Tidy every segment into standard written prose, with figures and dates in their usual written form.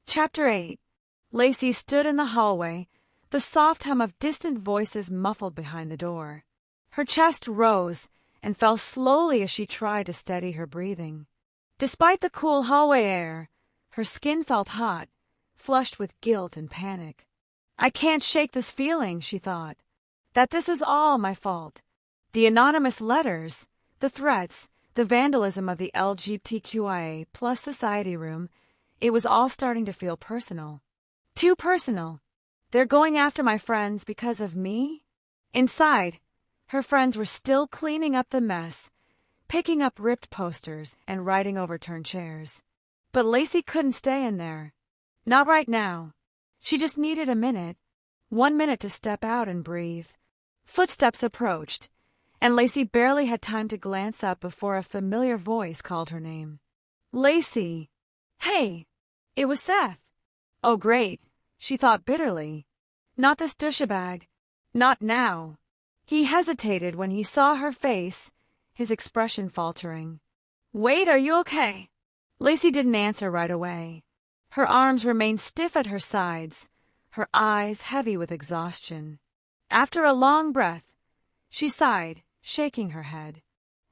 Chapter 8. Lacy stood in the hallway, the soft hum of distant voices muffled behind the door. Her chest rose and fell slowly as she tried to steady her breathing. Despite the cool hallway air, her skin felt hot, flushed with guilt and panic. I can't shake this feeling, she thought, that this is all my fault. The anonymous letters, the threats, the vandalism of the LGBTQIA plus society room, it was all starting to feel personal. Too personal. They're going after my friends because of me? Inside, her friends were still cleaning up the mess, picking up ripped posters and righting overturned chairs. But Lacy couldn't stay in there. Not right now. She just needed a minute. 1 minute to step out and breathe. Footsteps approached, and Lacy barely had time to glance up before a familiar voice called her name. Lacy! Hey! It was Seth. Oh, great, she thought bitterly. Not this douchebag. Not now. He hesitated when he saw her face, his expression faltering. Wait, are you okay? Lacy didn't answer right away. Her arms remained stiff at her sides, her eyes heavy with exhaustion. After a long breath, she sighed, shaking her head.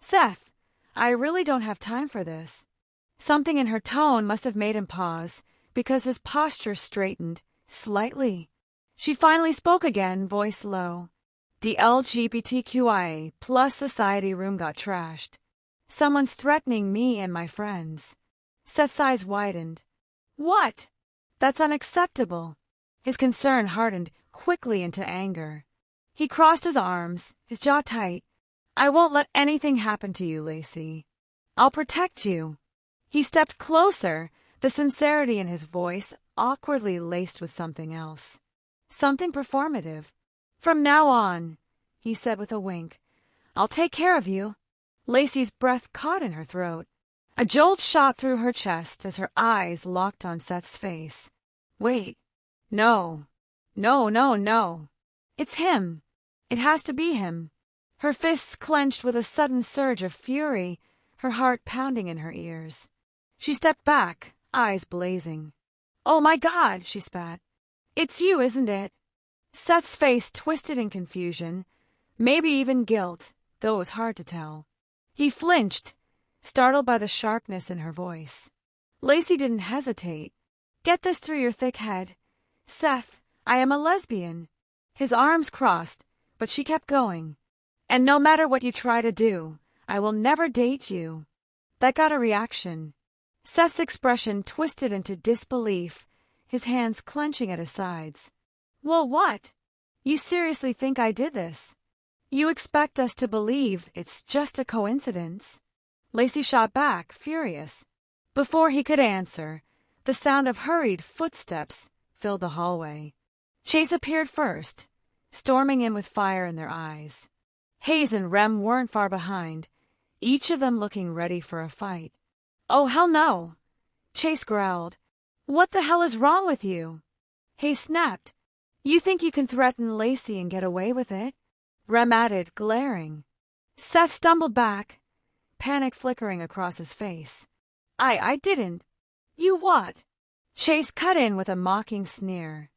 Seth, I really don't have time for this. Something in her tone must have made him pause, because his posture straightened, slightly. She finally spoke again, voice low. The LGBTQIA plus society room got trashed. Someone's threatening me and my friends. Seth's eyes widened. What? That's unacceptable. His concern hardened quickly into anger. He crossed his arms, his jaw tight. I won't let anything happen to you, Lacy. I'll protect you. He stepped closer, the sincerity in his voice awkwardly laced with something else. Something performative. From now on, he said with a wink, I'll take care of you. Lacy's breath caught in her throat. A jolt shot through her chest as her eyes locked on Seth's face. Wait. No. No. It's him. It has to be him. Her fists clenched with a sudden surge of fury, her heart pounding in her ears. She stepped back, eyes blazing. Oh my God, she spat. It's you, isn't it? Seth's face twisted in confusion, maybe even guilt, though it was hard to tell. He flinched, startled by the sharpness in her voice. Lacy didn't hesitate. Get this through your thick head. Seth, I am a lesbian. His arms crossed, but she kept going. And no matter what you try to do, I will never date you. That got a reaction. Seth's expression twisted into disbelief, his hands clenching at his sides. Well, what? You seriously think I did this? You expect us to believe it's just a coincidence? Lacy shot back, furious. Before he could answer, the sound of hurried footsteps filled the hallway. Chase appeared first, storming in with fire in their eyes. Hayes and Rem weren't far behind, each of them looking ready for a fight. Oh, hell no! Chase growled. What the hell is wrong with you? Hayes snapped. You think you can threaten Lacy and get away with it? Rem added, glaring. Seth stumbled back, panic flickering across his face. I didn't. You what? Chase cut in with a mocking sneer.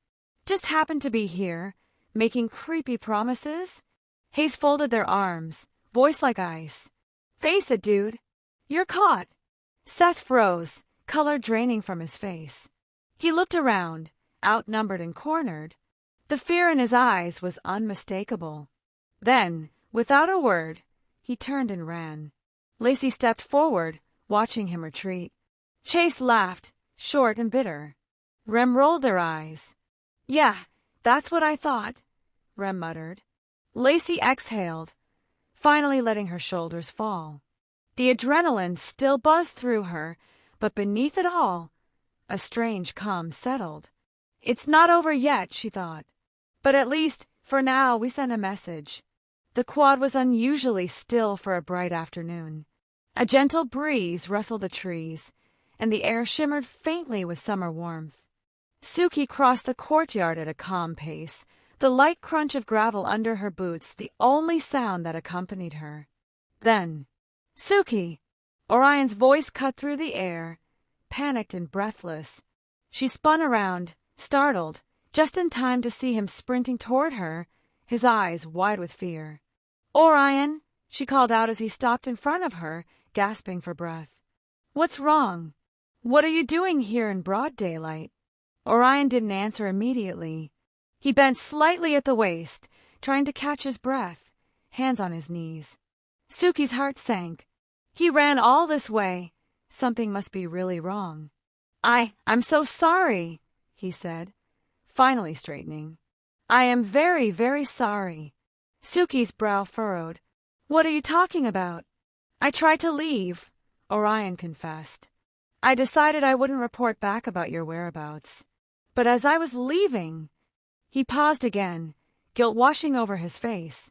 Just happened to be here, making creepy promises? Hayes folded their arms, voice like ice. Face it, dude. You're caught. Seth froze, color draining from his face. He looked around, outnumbered and cornered. The fear in his eyes was unmistakable. Then, without a word, he turned and ran. Lacy stepped forward, watching him retreat. Chase laughed, short and bitter. Rem rolled their eyes. Yeah, that's what I thought, Rem muttered. Lacy exhaled, finally letting her shoulders fall. The adrenaline still buzzed through her, but beneath it all, a strange calm settled. It's not over yet, she thought. But at least, for now, we sent a message. The quad was unusually still for a bright afternoon. A gentle breeze rustled the trees, and the air shimmered faintly with summer warmth. Suki crossed the courtyard at a calm pace, the light crunch of gravel under her boots the only sound that accompanied her. Then, Suki! Orion's voice cut through the air, panicked and breathless. She spun around, startled, just in time to see him sprinting toward her, his eyes wide with fear. "Orion," she called out as he stopped in front of her, gasping for breath. "What's wrong? What are you doing here in broad daylight?" Orion didn't answer immediately. He bent slightly at the waist, trying to catch his breath, hands on his knees. Suki's heart sank. He ran all this way. Something must be really wrong. I'm so sorry," he said, finally straightening. "I am very, very sorry." Suki's brow furrowed. "What are you talking about?" "I tried to leave," Orion confessed. "I decided I wouldn't report back about your whereabouts. But as I was leaving..." He paused again, guilt washing over his face.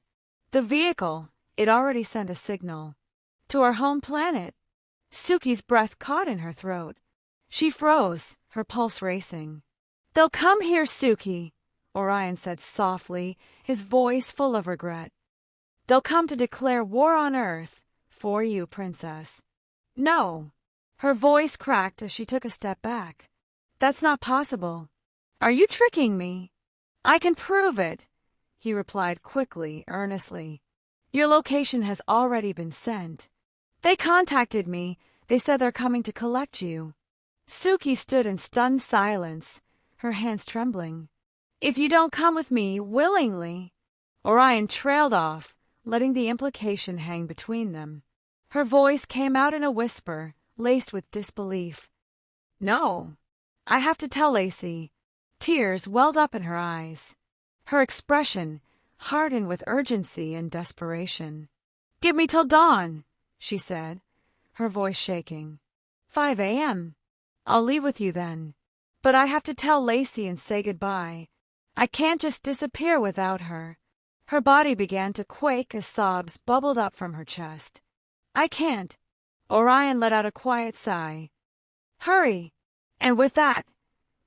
"The vehicle, it already sent a signal. To our home planet." Suki's breath caught in her throat. She froze, her pulse racing. "They'll come here, Suki," Orion said softly, his voice full of regret. "They'll come to declare war on Earth, for you, Princess." "No." Her voice cracked as she took a step back. "That's not possible. Are you tricking me?" "I can prove it," he replied quickly, earnestly. "Your location has already been sent. They contacted me. They said they're coming to collect you." Suki stood in stunned silence, her hands trembling. "If you don't come with me willingly..." Orion trailed off, letting the implication hang between them. Her voice came out in a whisper, laced with disbelief. "No. I have to tell Lacy." Tears welled up in her eyes. Her expression hardened with urgency and desperation. "Give me till dawn," she said, her voice shaking. 5 a.m. I'll leave with you then. But I have to tell Lacy and say goodbye. I can't just disappear without her." Her body began to quake as sobs bubbled up from her chest. "I can't." Orion let out a quiet sigh. "Hurry." And with that,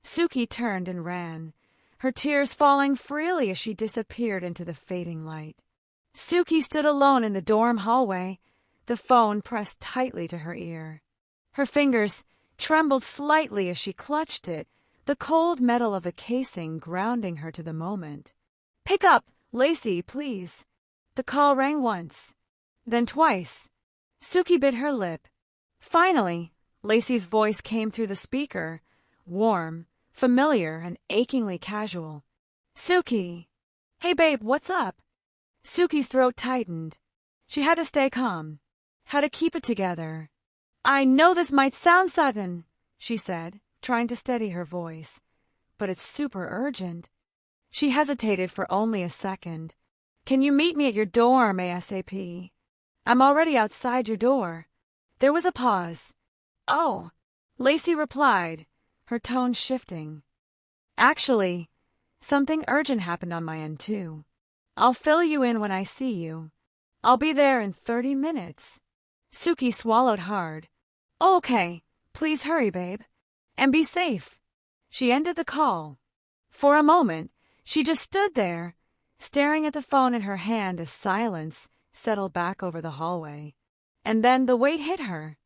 Suki turned and ran, her tears falling freely as she disappeared into the fading light. Suki stood alone in the dorm hallway, the phone pressed tightly to her ear. Her fingers trembled slightly as she clutched it, the cold metal of the casing grounding her to the moment. "Pick up, Lacy, please." The call rang once, then twice. Suki bit her lip. Finally, Lacy's voice came through the speaker, warm, familiar, and achingly casual. "Suki." "Hey babe, what's up?" Suki's throat tightened. She had to stay calm, had to keep it together. "I know this might sound sudden," she said, trying to steady her voice, "but it's super urgent." She hesitated for only a second. "Can you meet me at your dorm ASAP? I'm already outside your door." There was a pause. "Oh," Lacy replied, her tone shifting. "Actually, something urgent happened on my end, too. I'll fill you in when I see you. I'll be there in 30 minutes. Suki swallowed hard. "Okay, please hurry, babe. And be safe." She ended the call. For a moment, she just stood there, staring at the phone in her hand as silence settled back over the hallway. And then the weight hit her.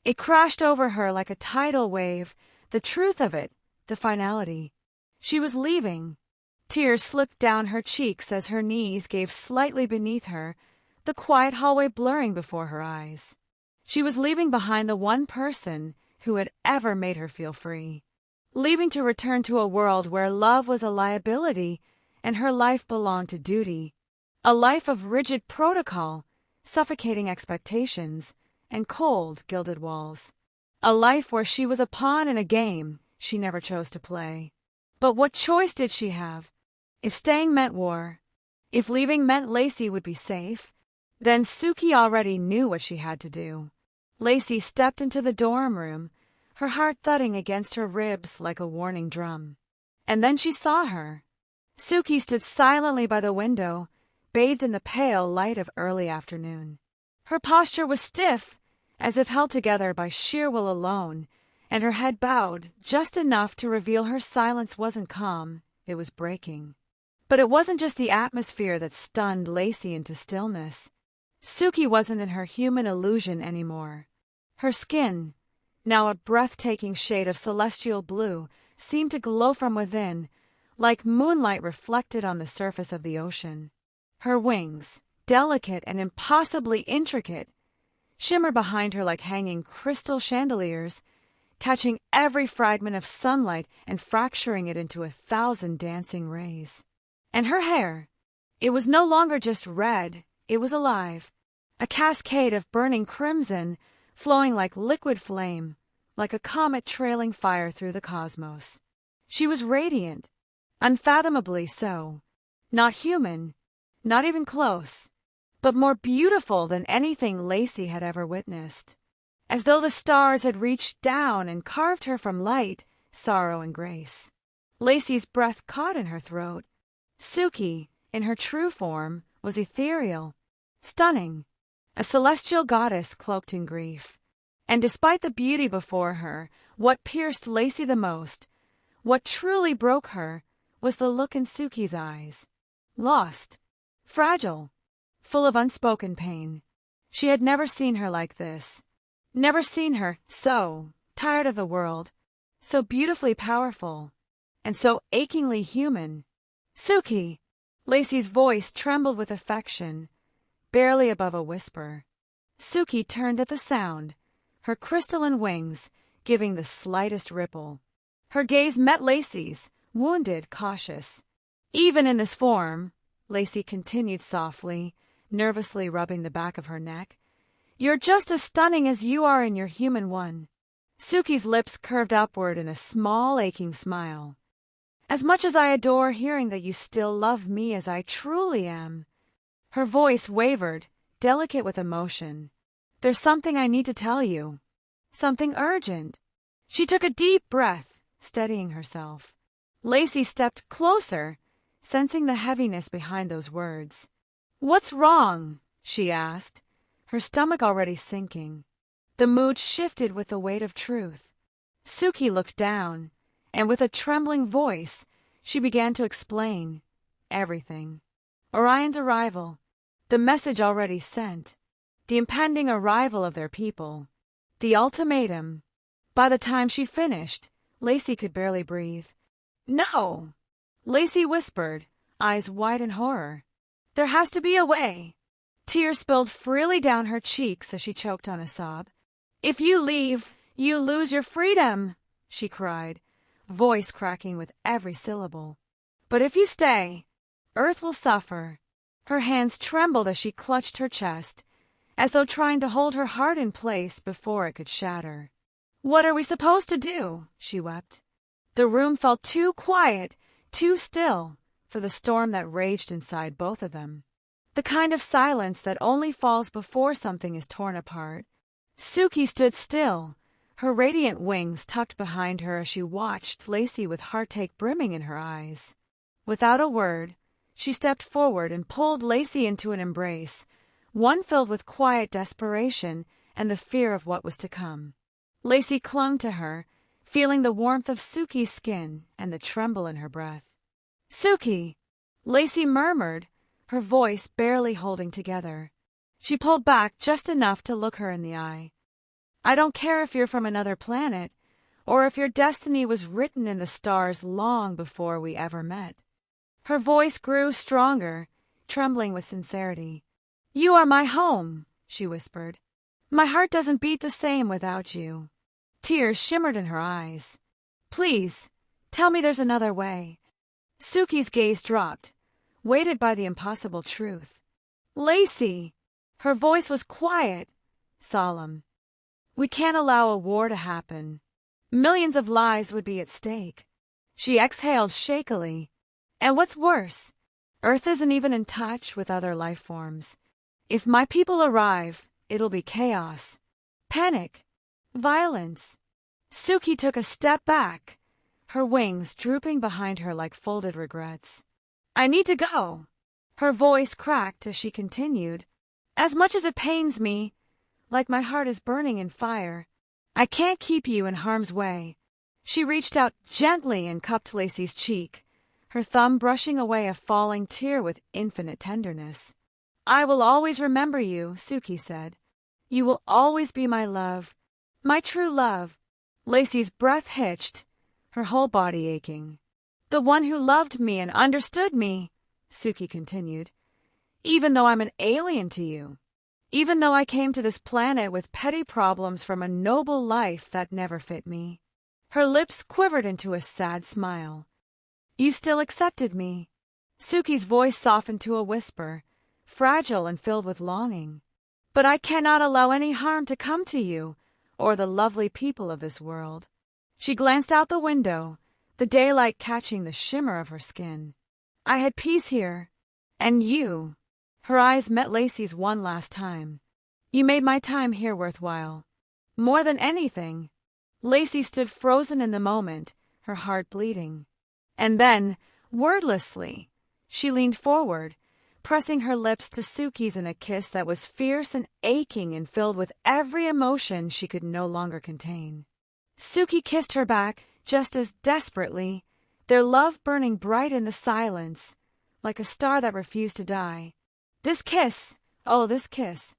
It crashed over her like a tidal wave, the truth of it, the finality. She was leaving. Tears slipped down her cheeks as her knees gave slightly beneath her, the quiet hallway blurring before her eyes. She was leaving behind the one person who had ever made her feel free. Leaving to return to a world where love was a liability and her life belonged to duty. A life of rigid protocol, suffocating expectations, and cold, gilded walls. A life where she was a pawn in a game she never chose to play. But what choice did she have? If staying meant war, if leaving meant Lacy would be safe, then Suki already knew what she had to do. Lacy stepped into the dorm room, her heart thudding against her ribs like a warning drum. And then she saw her. Suki stood silently by the window, bathed in the pale light of early afternoon. Her posture was stiff, as if held together by sheer will alone, and her head bowed just enough to reveal her silence wasn't calm, it was breaking. But it wasn't just the atmosphere that stunned Lacy into stillness. Suki wasn't in her human illusion anymore. Her skin, now a breathtaking shade of celestial blue, seemed to glow from within, like moonlight reflected on the surface of the ocean. Her wings, delicate and impossibly intricate, shimmered behind her like hanging crystal chandeliers, catching every fragment of sunlight and fracturing it into 1,000 dancing rays. And her hair, it was no longer just red, it was alive, a cascade of burning crimson, flowing like liquid flame, like a comet trailing fire through the cosmos. She was radiant, unfathomably so, not human, not even close, but more beautiful than anything Lacy had ever witnessed, as though the stars had reached down and carved her from light, sorrow, and grace. Lacy's breath caught in her throat. Suki, in her true form, was ethereal, stunning, a celestial goddess cloaked in grief. And despite the beauty before her, what pierced Lacy the most, what truly broke her, was the look in Suki's eyes. Lost, fragile, full of unspoken pain. She had never seen her like this. Never seen her so tired of the world, so beautifully powerful, and so achingly human. Suki! Lacy's voice trembled with affection, barely above a whisper. Suki turned at the sound, her crystalline wings giving the slightest ripple. Her gaze met Lacy's, wounded, cautious. Even in this form, Lacy continued softly, nervously rubbing the back of her neck, you're just as stunning as you are in your human one. Suki's lips curved upward in a small, aching smile. As much as I adore hearing that you still love me as I truly am. Her voice wavered, delicate with emotion. There's something I need to tell you. Something urgent. She took a deep breath, steadying herself. Lacy stepped closer, sensing the heaviness behind those words. What's wrong? She asked, her stomach already sinking. The mood shifted with the weight of truth. Suki looked down, and with a trembling voice, she began to explain everything. Orion's arrival, the message already sent, the impending arrival of their people, the ultimatum. By the time she finished, Lacy could barely breathe. No! Lacy whispered, eyes wide in horror. There has to be a way. Tears spilled freely down her cheeks as she choked on a sob. If you leave, you lose your freedom, she cried, voice cracking with every syllable. But if you stay, Earth will suffer. Her hands trembled as she clutched her chest, as though trying to hold her heart in place before it could shatter. What are we supposed to do? She wept. The room felt too quiet, too still, for the storm that raged inside both of them. The kind of silence that only falls before something is torn apart. Suki stood still, her radiant wings tucked behind her as she watched Lacy with heartache brimming in her eyes. Without a word, she stepped forward and pulled Lacy into an embrace, one filled with quiet desperation and the fear of what was to come. Lacy clung to her, feeling the warmth of Suki's skin and the tremble in her breath. Suki! Lacy murmured, her voice barely holding together. She pulled back just enough to look her in the eye. I don't care if you're from another planet, or if your destiny was written in the stars long before we ever met. Her voice grew stronger, trembling with sincerity. You are my home, she whispered. My heart doesn't beat the same without you. Tears shimmered in her eyes. Please, tell me there's another way. Suki's gaze dropped, weighted by the impossible truth. Lacy! Her voice was quiet, solemn. We can't allow a war to happen. Millions of lives would be at stake. She exhaled shakily. And what's worse, Earth isn't even in touch with other life forms. If my people arrive, it'll be chaos, panic, violence. Suki took a step back, her wings drooping behind her like folded regrets. I need to go. Her voice cracked as she continued. As much as it pains me, like my heart is burning in fire, I can't keep you in harm's way. She reached out gently and cupped Lacy's cheek, her thumb brushing away a falling tear with infinite tenderness. I will always remember you, Suki said. You will always be my love, my true love. Lacy's breath hitched, her whole body aching. "The one who loved me and understood me," Suki continued, "even though I'm an alien to you. Even though I came to this planet with petty problems from a noble life that never fit me." Her lips quivered into a sad smile. "You still accepted me." Suki's voice softened to a whisper, fragile and filled with longing. "But I cannot allow any harm to come to you or the lovely people of this world." She glanced out the window, the daylight catching the shimmer of her skin. "I had peace here, and you—" Her eyes met Lacy's one last time. "You made my time here worthwhile. More than anything." Lacy stood frozen in the moment, her heart bleeding. And then, wordlessly, she leaned forward, pressing her lips to Suki's in a kiss that was fierce and aching and filled with every emotion she could no longer contain. Suki kissed her back just as desperately, their love burning bright in the silence, like a star that refused to die. This kiss, oh, this kiss,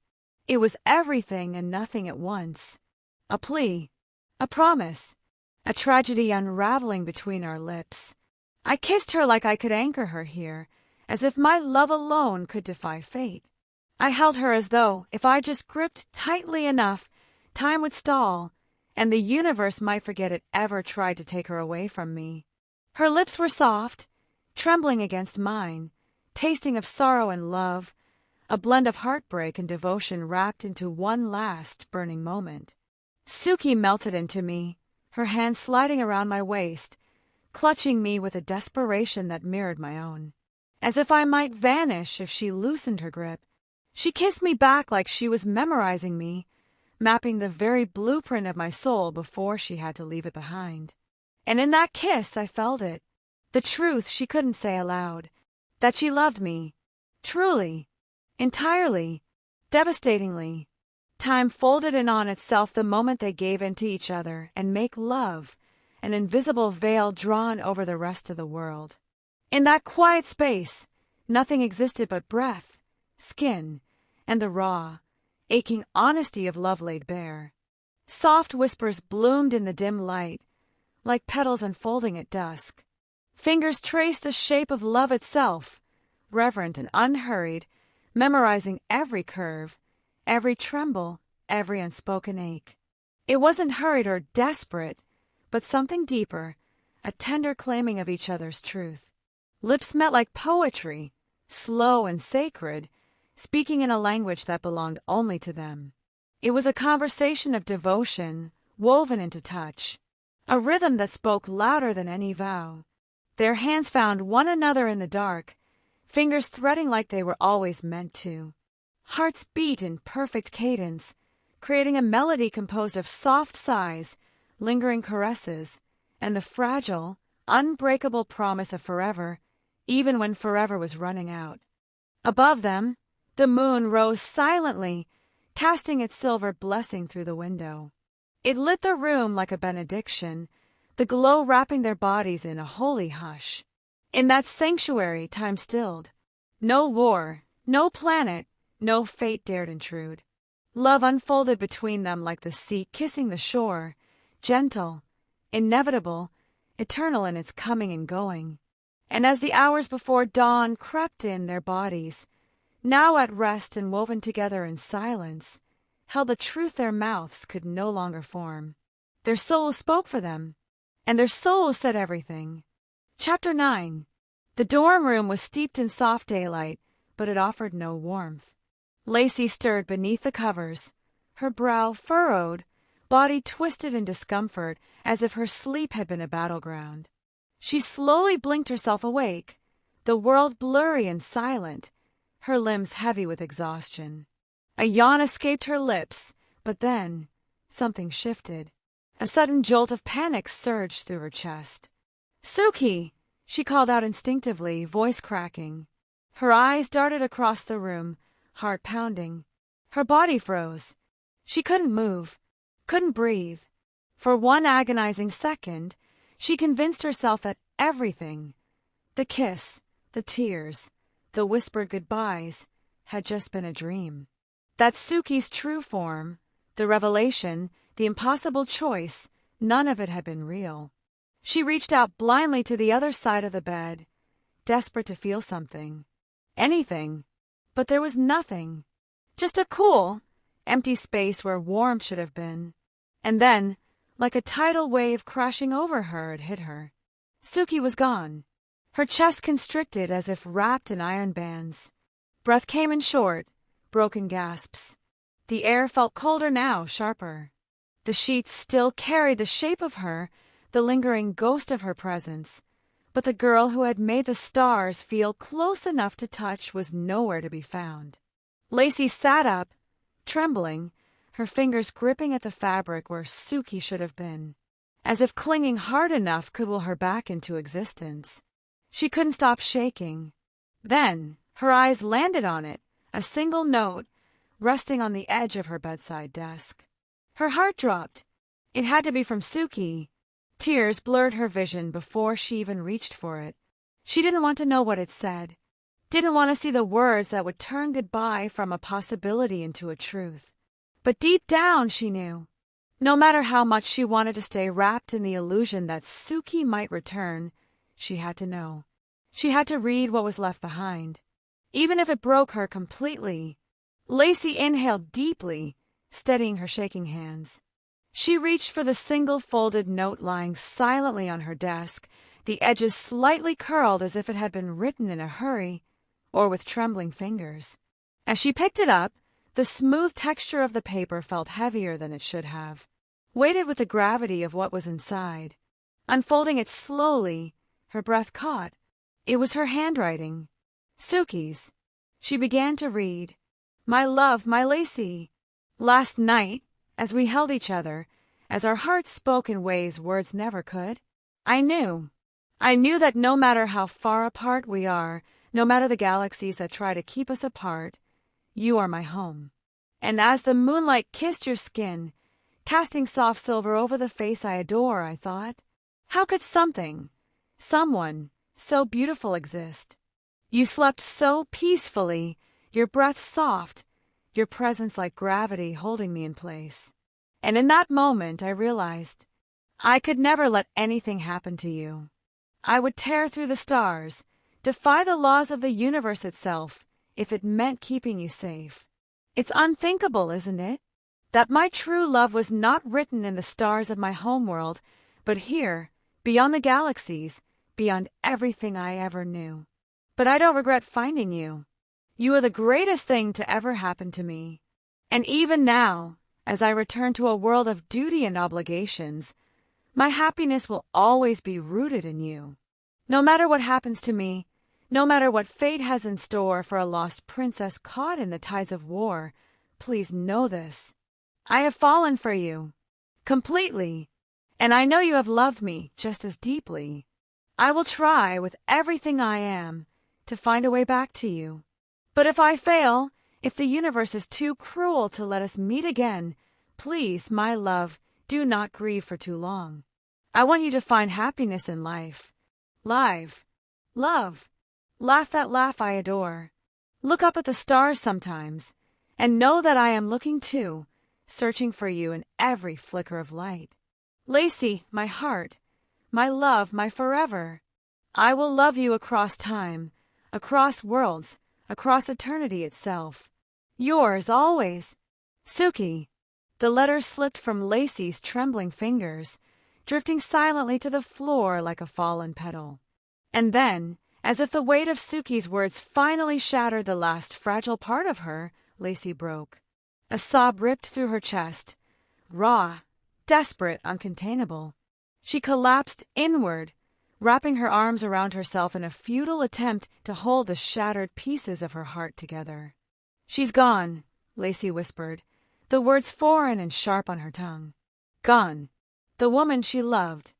it was everything and nothing at once. A plea, a promise, a tragedy unraveling between our lips. I kissed her like I could anchor her here, as if my love alone could defy fate. I held her as though, if I just gripped tightly enough, time would stall, and the universe might forget it ever tried to take her away from me. Her lips were soft, trembling against mine, tasting of sorrow and love, a blend of heartbreak and devotion wrapped into one last burning moment. Suki melted into me, her hand sliding around my waist, clutching me with a desperation that mirrored my own. As if I might vanish if she loosened her grip, she kissed me back like she was memorizing me, mapping the very blueprint of my soul before she had to leave it behind. And in that kiss I felt it, the truth she couldn't say aloud, that she loved me, truly, entirely, devastatingly. Time folded in on itself the moment they gave in to each other and make love, an invisible veil drawn over the rest of the world. In that quiet space, nothing existed but breath, skin, and the raw, aching honesty of love laid bare. Soft whispers bloomed in the dim light, like petals unfolding at dusk. Fingers traced the shape of love itself, reverent and unhurried, memorizing every curve, every tremble, every unspoken ache. It wasn't hurried or desperate, but something deeper, a tender claiming of each other's truth. Lips met like poetry, slow and sacred, speaking in a language that belonged only to them. It was a conversation of devotion, woven into touch, a rhythm that spoke louder than any vow. Their hands found one another in the dark, fingers threading like they were always meant to. Hearts beat in perfect cadence, creating a melody composed of soft sighs, lingering caresses, and the fragile, unbreakable promise of forever, even when forever was running out. Above them, the moon rose silently, casting its silver blessing through the window. It lit the room like a benediction, the glow wrapping their bodies in a holy hush. In that sanctuary, time stilled. No war, no planet, no fate dared intrude. Love unfolded between them like the sea kissing the shore, gentle, inevitable, eternal in its coming and going. And as the hours before dawn crept in their bodies, now at rest and woven together in silence, held the truth their mouths could no longer form. Their souls spoke for them, and their souls said everything. Chapter 9. The dorm room was steeped in soft daylight, but it offered no warmth. Lacy stirred beneath the covers, her brow furrowed, body twisted in discomfort as if her sleep had been a battleground. She slowly blinked herself awake, the world blurry and silent, her limbs heavy with exhaustion. A yawn escaped her lips, but then something shifted. A sudden jolt of panic surged through her chest. "Suki!" she called out instinctively, voice cracking. Her eyes darted across the room, heart pounding. Her body froze. She couldn't move, couldn't breathe. For one agonizing second, she convinced herself that everything, the kiss, the tears, the whispered goodbyes, had just been a dream. That Suki's true form, the revelation, the impossible choice, none of it had been real. She reached out blindly to the other side of the bed, desperate to feel something. Anything. But there was nothing. Just a cool, empty space where warmth should have been. And then, like a tidal wave crashing over her, it hit her. Suki was gone. Her chest constricted as if wrapped in iron bands. Breath came in short, broken gasps. The air felt colder now, sharper. The sheets still carried the shape of her, the lingering ghost of her presence. But the girl who had made the stars feel close enough to touch was nowhere to be found. Lacy sat up, trembling, her fingers gripping at the fabric where Suki should have been, as if clinging hard enough could will her back into existence. She couldn't stop shaking. Then her eyes landed on it, a single note, resting on the edge of her bedside desk. Her heart dropped. It had to be from Suki. Tears blurred her vision before she even reached for it. She didn't want to know what it said. Didn't want to see the words that would turn goodbye from a possibility into a truth. But deep down she knew. No matter how much she wanted to stay wrapped in the illusion that Suki might return, she had to know. She had to read what was left behind. Even if it broke her completely. Lacy inhaled deeply, steadying her shaking hands. She reached for the single folded note lying silently on her desk, the edges slightly curled as if it had been written in a hurry, or with trembling fingers. As she picked it up, the smooth texture of the paper felt heavier than it should have, weighted with the gravity of what was inside. Unfolding it slowly, her breath caught. It was her handwriting. Suki's. She began to read. My love, my Lacy. Last night, as we held each other, as our hearts spoke in ways words never could, I knew that no matter how far apart we are, no matter the galaxies that try to keep us apart, you are my home. And as the moonlight kissed your skin, casting soft silver over the face I adore, I thought, how could someone so beautiful exist? You slept so peacefully, your breath soft, your presence like gravity holding me in place. And in that moment I realized I could never let anything happen to you. I would tear through the stars, defy the laws of the universe itself, if it meant keeping you safe. It's unthinkable, isn't it? That my true love was not written in the stars of my homeworld, but here, beyond the galaxies, beyond everything I ever knew. But I don't regret finding you. You are the greatest thing to ever happen to me. And even now, as I return to a world of duty and obligations, my happiness will always be rooted in you. No matter what happens to me, no matter what fate has in store for a lost princess caught in the tides of war, please know this. I have fallen for you, completely, and I know you have loved me just as deeply. I will try with everything I am to find a way back to you. But if I fail, if the universe is too cruel to let us meet again, please, my love, do not grieve for too long. I want you to find happiness in life. Love. Laugh that laugh I adore. Look up at the stars sometimes, and know that I am looking too, searching for you in every flicker of light. Lacy, my heart, my love, my forever. I will love you across time, across worlds, across eternity itself. Yours always, Suki. The letter slipped from Lacy's trembling fingers, drifting silently to the floor like a fallen petal. And then, as if the weight of Suki's words finally shattered the last fragile part of her, Lacy broke. A sob ripped through her chest, raw, desperate, uncontainable. She collapsed inward, wrapping her arms around herself in a futile attempt to hold the shattered pieces of her heart together. She's gone, Lacy whispered, the words foreign and sharp on her tongue. Gone. The woman she loved.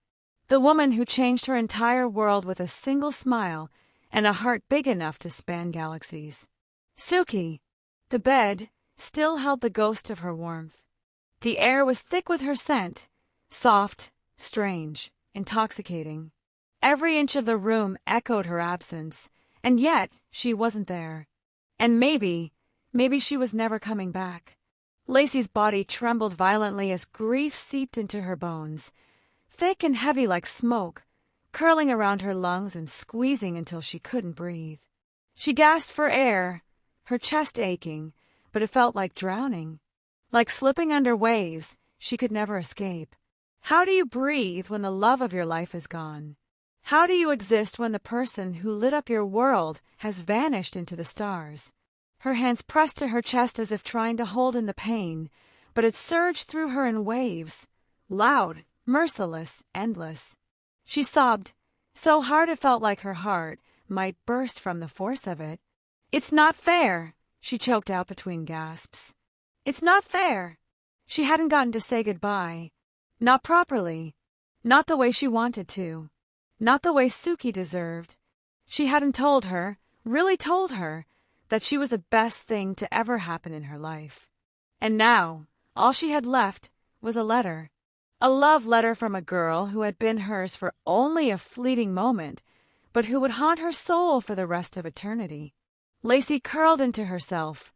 The woman who changed her entire world with a single smile and a heart big enough to span galaxies. Suki! The bed still held the ghost of her warmth. The air was thick with her scent, soft, strange, intoxicating. Every inch of the room echoed her absence, and yet she wasn't there. And maybe she was never coming back. Lacy's body trembled violently as grief seeped into her bones, thick and heavy like smoke, curling around her lungs and squeezing until she couldn't breathe. She gasped for air, her chest aching, but it felt like drowning. Like slipping under waves she could never escape. How do you breathe when the love of your life is gone? How do you exist when the person who lit up your world has vanished into the stars? Her hands pressed to her chest as if trying to hold in the pain, but it surged through her in waves, loud, merciless, endless. She sobbed, so hard it felt like her heart might burst from the force of it. "It's not fair," she choked out between gasps. "It's not fair." She hadn't gotten to say goodbye. Not properly. Not the way she wanted to. Not the way Suki deserved. She hadn't told her, really told her, that she was the best thing to ever happen in her life. And now, all she had left was a letter. A love letter from a girl who had been hers for only a fleeting moment, but who would haunt her soul for the rest of eternity. Lacy curled into herself,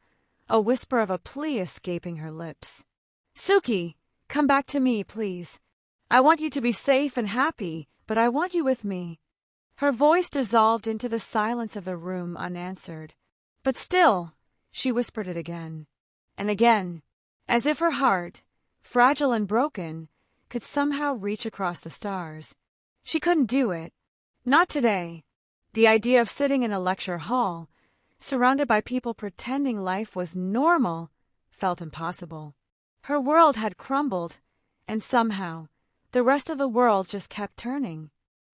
a whisper of a plea escaping her lips. "Suki, come back to me, please. I want you to be safe and happy, but I want you with me." Her voice dissolved into the silence of the room unanswered. But still, she whispered it again, and again, as if her heart, fragile and broken, could somehow reach across the stars. She couldn't do it. Not today. The idea of sitting in a lecture hall, surrounded by people pretending life was normal, felt impossible. Her world had crumbled, and somehow, the rest of the world just kept turning.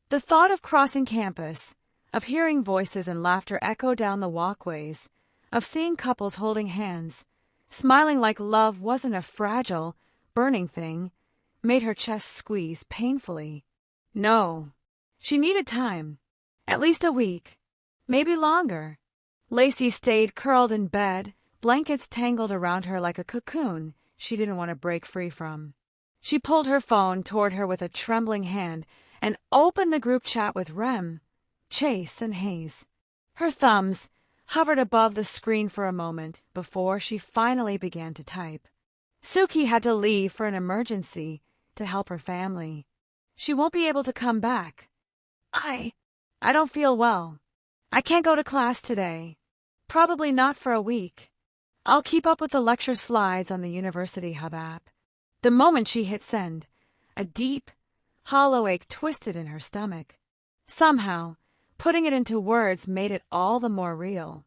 The thought of crossing campus, of hearing voices and laughter echo down the walkways, of seeing couples holding hands, smiling like love wasn't a fragile, burning thing, made her chest squeeze painfully. No, she needed time. At least a week. Maybe longer. Lacy stayed curled in bed, blankets tangled around her like a cocoon she didn't want to break free from. She pulled her phone toward her with a trembling hand and opened the group chat with Rem, Chase, and Hayes. Her thumbs hovered above the screen for a moment before she finally began to type. Suki had to leave for an emergency to help her family. She won't be able to come back. I don't feel well. I can't go to class today. Probably not for a week. I'll keep up with the lecture slides on the University Hub app. The moment she hit send, a deep, hollow ache twisted in her stomach. Somehow, putting it into words made it all the more real.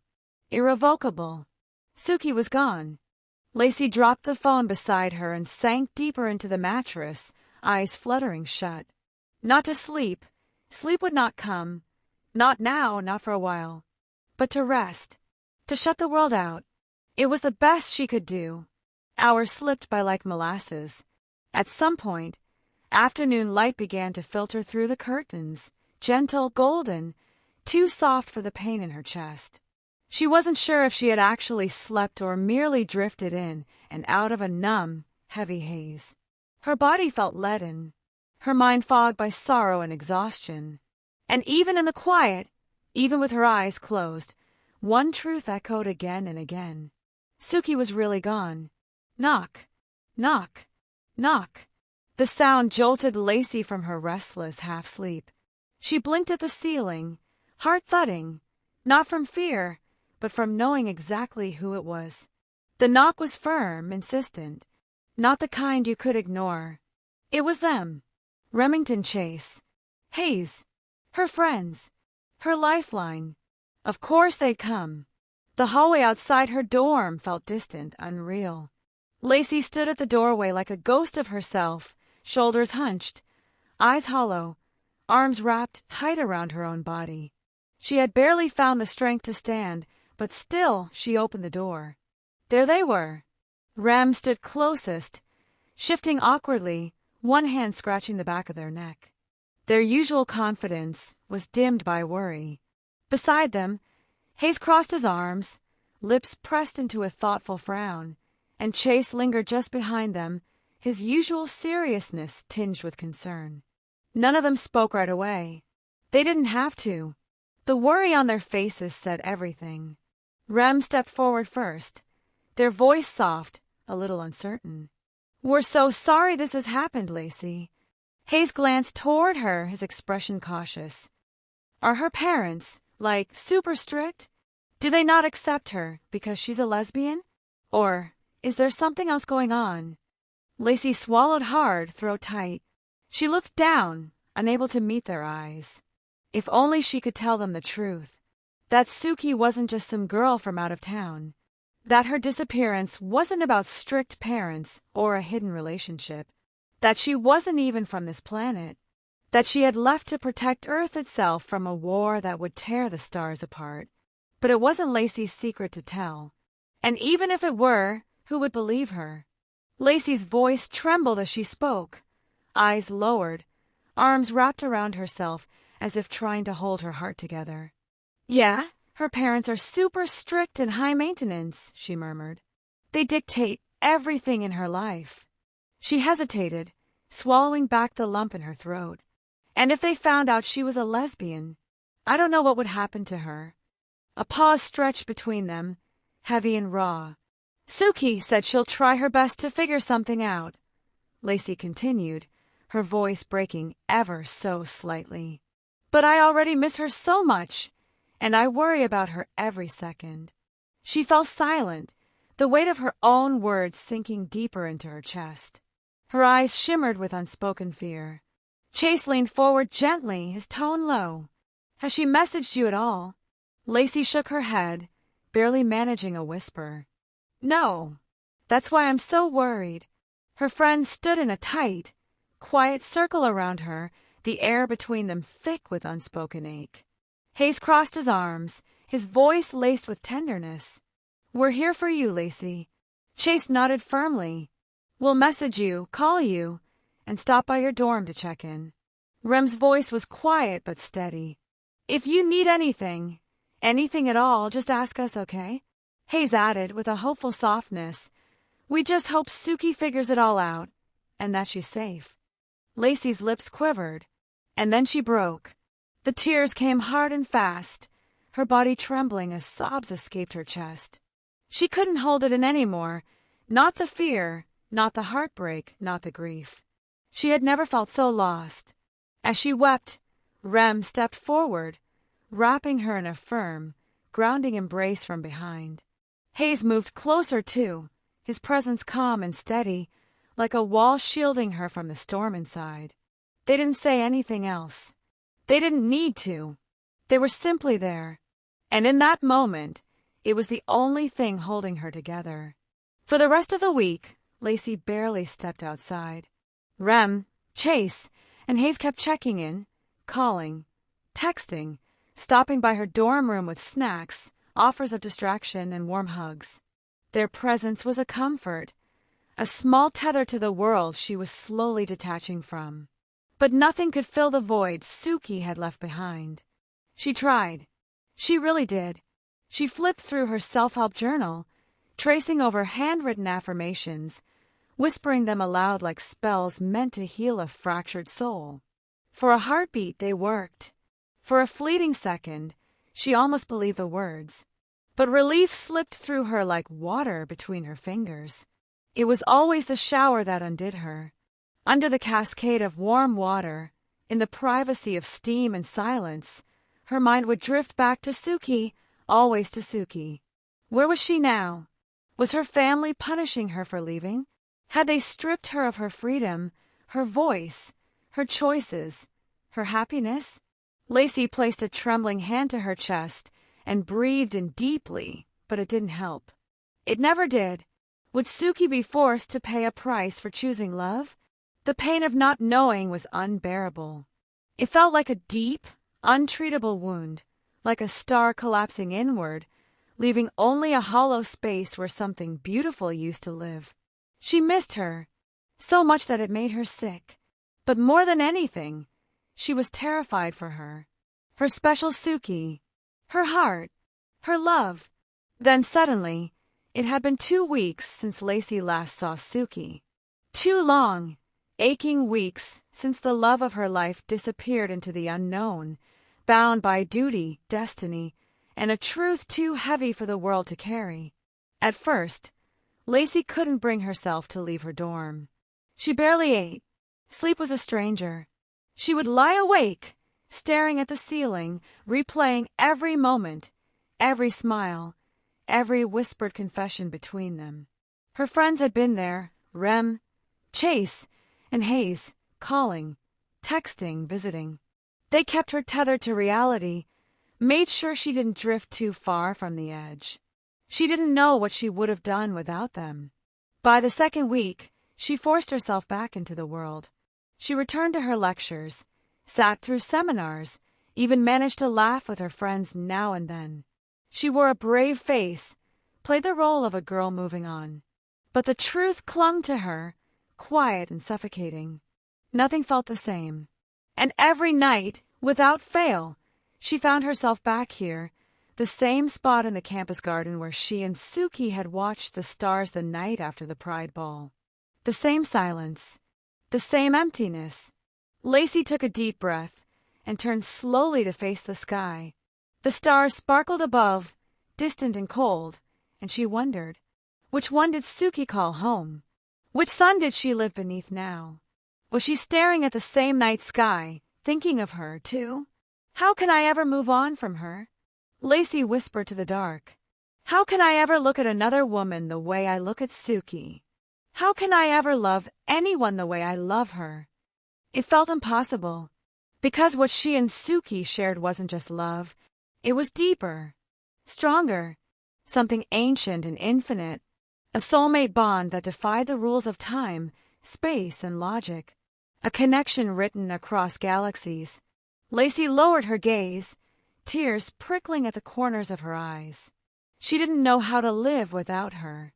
Irrevocable. Suki was gone. Lacy dropped the phone beside her and sank deeper into the mattress, eyes fluttering shut. Not to sleep. Sleep would not come. Not now, not for a while. But to rest. To shut the world out. It was the best she could do. Hours slipped by like molasses. At some point, afternoon light began to filter through the curtains, gentle, golden, too soft for the pain in her chest. She wasn't sure if she had actually slept or merely drifted in and out of a numb, heavy haze. Her body felt leaden, her mind fogged by sorrow and exhaustion. And even in the quiet, even with her eyes closed, one truth echoed again and again. Suki was really gone. Knock, knock, knock. The sound jolted Lacy from her restless half-sleep. She blinked at the ceiling, heart thudding, not from fear, but from knowing exactly who it was. The knock was firm, insistent, not the kind you could ignore. It was them. Remington Chase. Hayes. Her friends. Her lifeline. Of course they'd come. The hallway outside her dorm felt distant, unreal. Lacy stood at the doorway like a ghost of herself, shoulders hunched, eyes hollow, arms wrapped tight around her own body. She had barely found the strength to stand, but still she opened the door. There they were. Rem stood closest, shifting awkwardly, one hand scratching the back of their neck. Their usual confidence was dimmed by worry. Beside them, Hayes crossed his arms, lips pressed into a thoughtful frown, and Chase lingered just behind them, his usual seriousness tinged with concern. None of them spoke right away. They didn't have to. The worry on their faces said everything. Rem stepped forward first, their voice soft, a little uncertain. "We're so sorry this has happened, Lacy. Hayes glanced toward her, his expression cautious. Are her parents, like, super strict? Do they not accept her because she's a lesbian? Or is there something else going on? Lacy swallowed hard, throat tight. She looked down, unable to meet their eyes. If only she could tell them the truth. That Suki wasn't just some girl from out of town. That her disappearance wasn't about strict parents or a hidden relationship. That she wasn't even from this planet. That she had left to protect Earth itself from a war that would tear the stars apart. But it wasn't Lacy's secret to tell. And even if it were, who would believe her? Lacy's voice trembled as she spoke, eyes lowered, arms wrapped around herself as if trying to hold her heart together. Yeah, her parents are super strict and high maintenance, she murmured. They dictate everything in her life. She hesitated, swallowing back the lump in her throat. And if they found out she was a lesbian, I don't know what would happen to her. A pause stretched between them, heavy and raw. Suki said she'll try her best to figure something out, Lacy continued, her voice breaking ever so slightly. But I already miss her so much, and I worry about her every second. She fell silent, the weight of her own words sinking deeper into her chest. Her eyes shimmered with unspoken fear. Chase leaned forward gently, his tone low. Has she messaged you at all? Lacy shook her head, barely managing a whisper. No. That's why I'm so worried. Her friends stood in a tight, quiet circle around her, the air between them thick with unspoken ache. Hayes crossed his arms, his voice laced with tenderness. We're here for you, Lacy. Chase nodded firmly. We'll message you, call you, and stop by your dorm to check in. Rem's voice was quiet but steady. If you need anything at all, just ask us, okay? Hayes added with a hopeful softness. We just hope Suki figures it all out, and that she's safe. Lacy's lips quivered, and then she broke. The tears came hard and fast, her body trembling as sobs escaped her chest. She couldn't hold it in anymore, not the fear, not the heartbreak, not the grief. She had never felt so lost. As she wept, Rem stepped forward, wrapping her in a firm, grounding embrace from behind. Hayes moved closer too, his presence calm and steady, like a wall shielding her from the storm inside. They didn't say anything else. They didn't need to. They were simply there. And in that moment, it was the only thing holding her together. For the rest of the week, Lacy barely stepped outside. Rem, Chase, and Hayes kept checking in, calling, texting, stopping by her dorm room with snacks, offers of distraction, and warm hugs. Their presence was a comfort, a small tether to the world she was slowly detaching from. But nothing could fill the void Suki had left behind. She tried. She really did. She flipped through her self-help journal, tracing over handwritten affirmations, whispering them aloud like spells meant to heal a fractured soul. For a heartbeat, they worked. For a fleeting second, she almost believed the words. But relief slipped through her like water between her fingers. It was always the shower that undid her. Under the cascade of warm water, in the privacy of steam and silence, her mind would drift back to Suki, always to Suki. Where was she now? Was her family punishing her for leaving? Had they stripped her of her freedom, her voice, her choices, her happiness? Lacy placed a trembling hand to her chest and breathed in deeply, but it didn't help. It never did. Would Suki be forced to pay a price for choosing love? The pain of not knowing was unbearable. It felt like a deep, untreatable wound, like a star collapsing inward, leaving only a hollow space where something beautiful used to live. She missed her, so much that it made her sick. But more than anything, she was terrified for her. Her special Suki, her heart, her love. Then suddenly, it had been 2 weeks since Lacy last saw Suki. 2 long, aching weeks since the love of her life disappeared into the unknown, bound by duty, destiny, and a truth too heavy for the world to carry. At first, Lacy couldn't bring herself to leave her dorm. She barely ate, Sleep was a stranger. She would lie awake, staring at the ceiling, replaying every moment, every smile, every whispered confession between them. Her friends had been there, Rem, Chase, and Hayes, calling, texting, visiting. They kept her tethered to reality, made sure she didn't drift too far from the edge. She didn't know what she would have done without them. By the second week, she forced herself back into the world. She returned to her lectures, sat through seminars, even managed to laugh with her friends now and then. She wore a brave face, played the role of a girl moving on. But the truth clung to her, quiet and suffocating. Nothing felt the same. And every night, without fail, she found herself back here, the same spot in the campus garden where she and Suki had watched the stars the night after the Pride Ball. The same silence, the same emptiness. Lacy took a deep breath and turned slowly to face the sky. The stars sparkled above, distant and cold, and she wondered, which one did Suki call home? Which sun did she live beneath now? Was she staring at the same night sky, thinking of her, too? How can I ever move on from her? Lacy whispered to the dark. How can I ever look at another woman the way I look at Suki? How can I ever love anyone the way I love her? It felt impossible, because what she and Suki shared wasn't just love. It was deeper, stronger, something ancient and infinite, a soulmate bond that defied the rules of time, space, and logic, a connection written across galaxies. Lacy lowered her gaze, tears prickling at the corners of her eyes. She didn't know how to live without her.